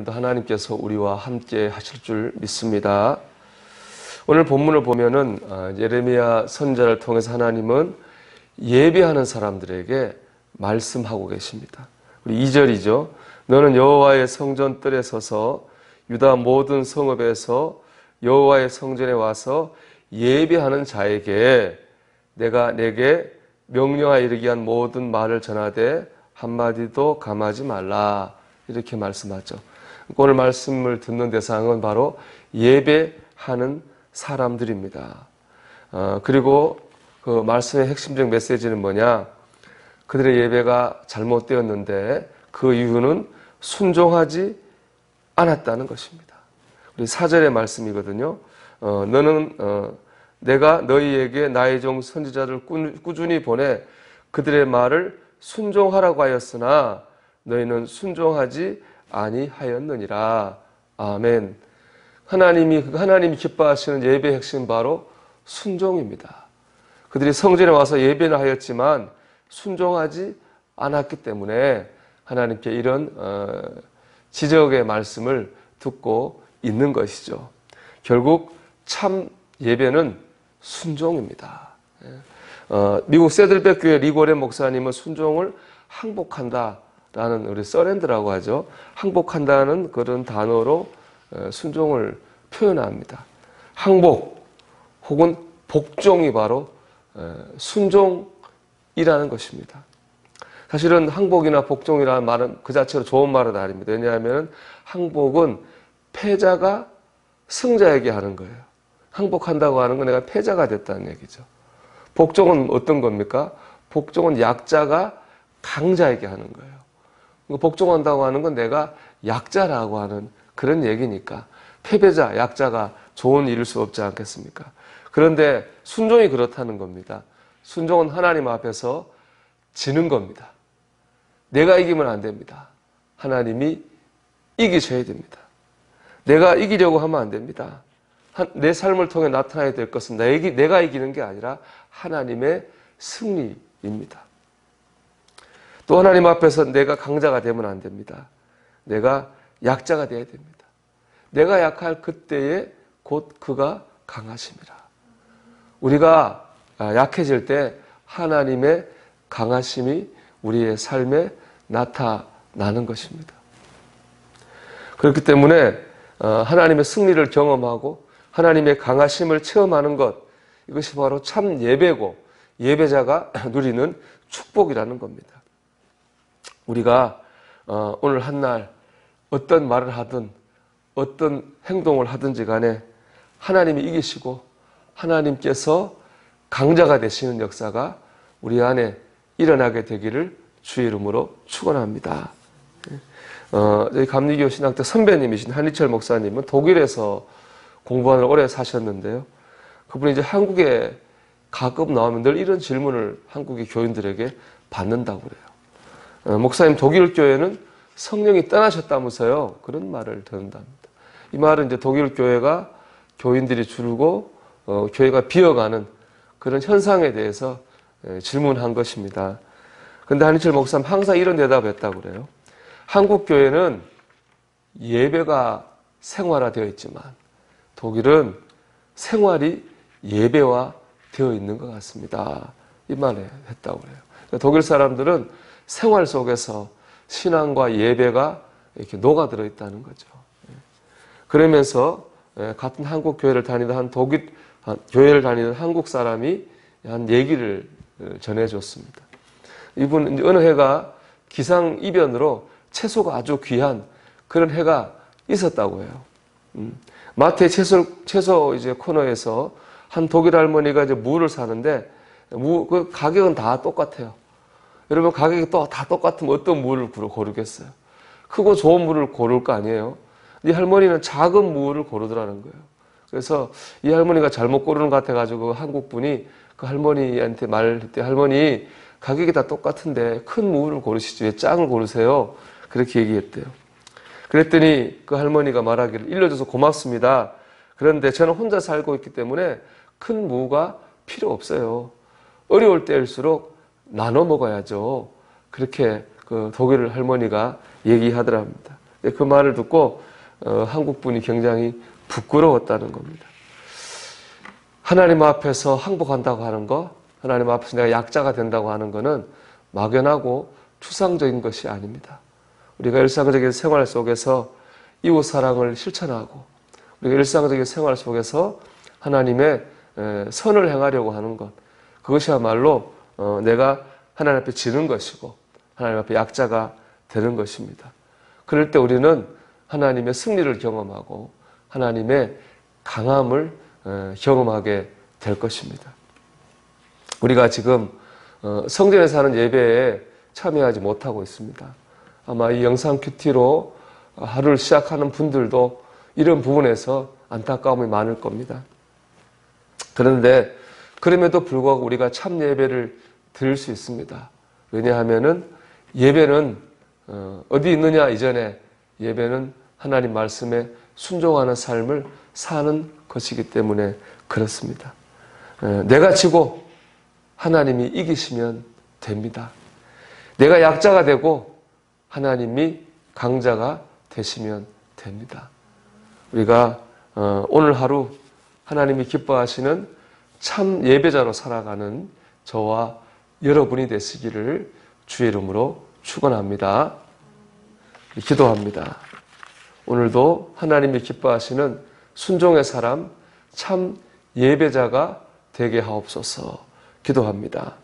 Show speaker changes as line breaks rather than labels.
오늘도 하나님께서 우리와 함께 하실 줄 믿습니다. 오늘 본문을 보면은 예레미야 선지자를 통해서 하나님은 예배하는 사람들에게 말씀하고 계십니다. 우리 2절이죠. 너는 여호와의 성전 뜰에 서서 유다 모든 성읍에서 여호와의 성전에 와서 예배하는 자에게 내가 내게 명령하여 이르게 한 모든 말을 전하되 한마디도 감하지 말라. 이렇게 말씀하죠. 오늘 말씀을 듣는 대상은 바로 예배하는 사람들입니다. 그리고 그 말씀의 핵심적 메시지는 뭐냐? 그들의 예배가 잘못되었는데 그 이유는 순종하지 않았다는 것입니다. 우리 4절의 말씀이거든요. 너는 내가 너희에게 나의 종 선지자를 꾸준히 보내 그들의 말을 순종하라고 하였으나 너희는 순종하지 아니하였느니라. 아멘. 하나님이 기뻐하시는 예배의 핵심 바로 순종입니다. 그들이 성전에 와서 예배는 하였지만 순종하지 않았기 때문에 하나님께 이런 지적의 말씀을 듣고 있는 것이죠. 결국 참 예배는 순종입니다. 미국 세들백 교회 리고렌 목사님은 순종을 항복한다라는 우리 서렌드라고 하죠. 항복한다는 그런 단어로 순종을 표현합니다. 항복 혹은 복종이 바로 순종이라는 것입니다. 사실은 항복이나 복종이라는 말은 그 자체로 좋은 말은 아닙니다. 왜냐하면 항복은 패자가 승자에게 하는 거예요. 항복한다고 하는 건 내가 패자가 됐다는 얘기죠. 복종은 어떤 겁니까? 복종은 약자가 강자에게 하는 거예요. 복종한다고 하는 건 내가 약자라고 하는 그런 얘기니까 패배자, 약자가 좋은 일일 수 없지 않겠습니까? 그런데 순종이 그렇다는 겁니다. 순종은 하나님 앞에서 지는 겁니다. 내가 이기면 안 됩니다. 하나님이 이기셔야 됩니다. 내가 이기려고 하면 안 됩니다. 내 삶을 통해 나타나야 될 것은 내가 이기는 게 아니라 하나님의 승리입니다. 또 하나님 앞에서 내가 강자가 되면 안 됩니다. 내가 약자가 되어야 됩니다. 내가 약할 그때에 곧 그가 강하심이라. 우리가 약해질 때 하나님의 강하심이 우리의 삶에 나타나는 것입니다. 그렇기 때문에 하나님의 승리를 경험하고 하나님의 강하심을 체험하는 것, 이것이 바로 참 예배고 예배자가 누리는 축복이라는 겁니다. 우리가 오늘 한날 어떤 말을 하든 어떤 행동을 하든지 간에 하나님이 이기시고 하나님께서 강자가 되시는 역사가 우리 안에 일어나게 되기를 주의 이름으로 축원합니다. 저희 감리교 신학대 선배님이신 한희철 목사님은 독일에서 공부하느라 오래 사셨는데요. 그분이 이제 한국에 가끔 나오면 늘 이런 질문을 한국의 교인들에게 받는다고 그래요. 목사님, 독일 교회는 성령이 떠나셨다면서요? 그런 말을 듣는답니다. 이 말은 이제 독일 교회가 교인들이 줄고 교회가 비어가는 그런 현상에 대해서 질문한 것입니다. 그런데 한희철 목사님 항상 이런 대답을 했다고 그래요. 한국 교회는 예배가 생활화되어 있지만 독일은 생활이 예배화 되어 있는 것 같습니다. 이 말을 했다고 그래요. 독일 사람들은 생활 속에서 신앙과 예배가 이렇게 녹아들어 있다는 거죠. 그러면서 같은 한국 교회를 다니던 교회를 다니는 한국 사람이 한 얘기를 전해줬습니다. 이분 어느 해가 기상이변으로 채소가 아주 귀한 그런 해가 있었다고 해요. 마트의 채소 이제 코너에서 한 독일 할머니가 이제 무를 사는데 그 가격은 다 똑같아요. 여러분, 가격이 또 다 똑같으면 어떤 무를 고르겠어요? 크고 좋은 무를 고를 거 아니에요? 이 할머니는 작은 무를 고르더라는 거예요. 그래서 이 할머니가 잘못 고르는 것 같아가지고 한국 분이 그 할머니한테 말했대. 할머니, 가격이 다 똑같은데 큰 무를 고르시지 왜 작은 걸 고르세요? 그렇게 얘기했대요. 그랬더니 그 할머니가 말하기를 일러줘서 고맙습니다. 그런데 저는 혼자 살고 있기 때문에 큰 무가 필요 없어요. 어려울 때일수록 나눠 먹어야죠. 그렇게 그 독일 할머니가 얘기하더랍니다. 그 말을 듣고 한국 분이 굉장히 부끄러웠다는 겁니다. 하나님 앞에서 항복한다고 하는 거, 하나님 앞에서 내가 약자가 된다고 하는 거는 막연하고 추상적인 것이 아닙니다. 우리가 일상적인 생활 속에서 이웃 사랑을 실천하고 우리가 일상적인 생활 속에서 하나님의 선을 행하려고 하는 것, 그것이야말로 내가 하나님 앞에 지는 것이고 하나님 앞에 약자가 되는 것입니다. 그럴 때 우리는 하나님의 승리를 경험하고 하나님의 강함을 경험하게 될 것입니다. 우리가 지금 성전에서 하는 예배에 참여하지 못하고 있습니다. 아마 이 영상 큐티로 하루를 시작하는 분들도 이런 부분에서 안타까움이 많을 겁니다. 그런데 그럼에도 불구하고 우리가 참 예배를 드릴 수 있습니다. 왜냐하면은 예배는 어디 있느냐 이전에 예배는 하나님 말씀에 순종하는 삶을 사는 것이기 때문에 그렇습니다. 내가 지고 하나님이 이기시면 됩니다. 내가 약자가 되고 하나님이 강자가 되시면 됩니다. 우리가 오늘 하루 하나님이 기뻐하시는 참 예배자로 살아가는 저와 여러분이 되시기를 주의 이름으로 축원합니다. 기도합니다. 오늘도 하나님이 기뻐하시는 순종의 사람, 참 예배자가 되게 하옵소서. 기도합니다.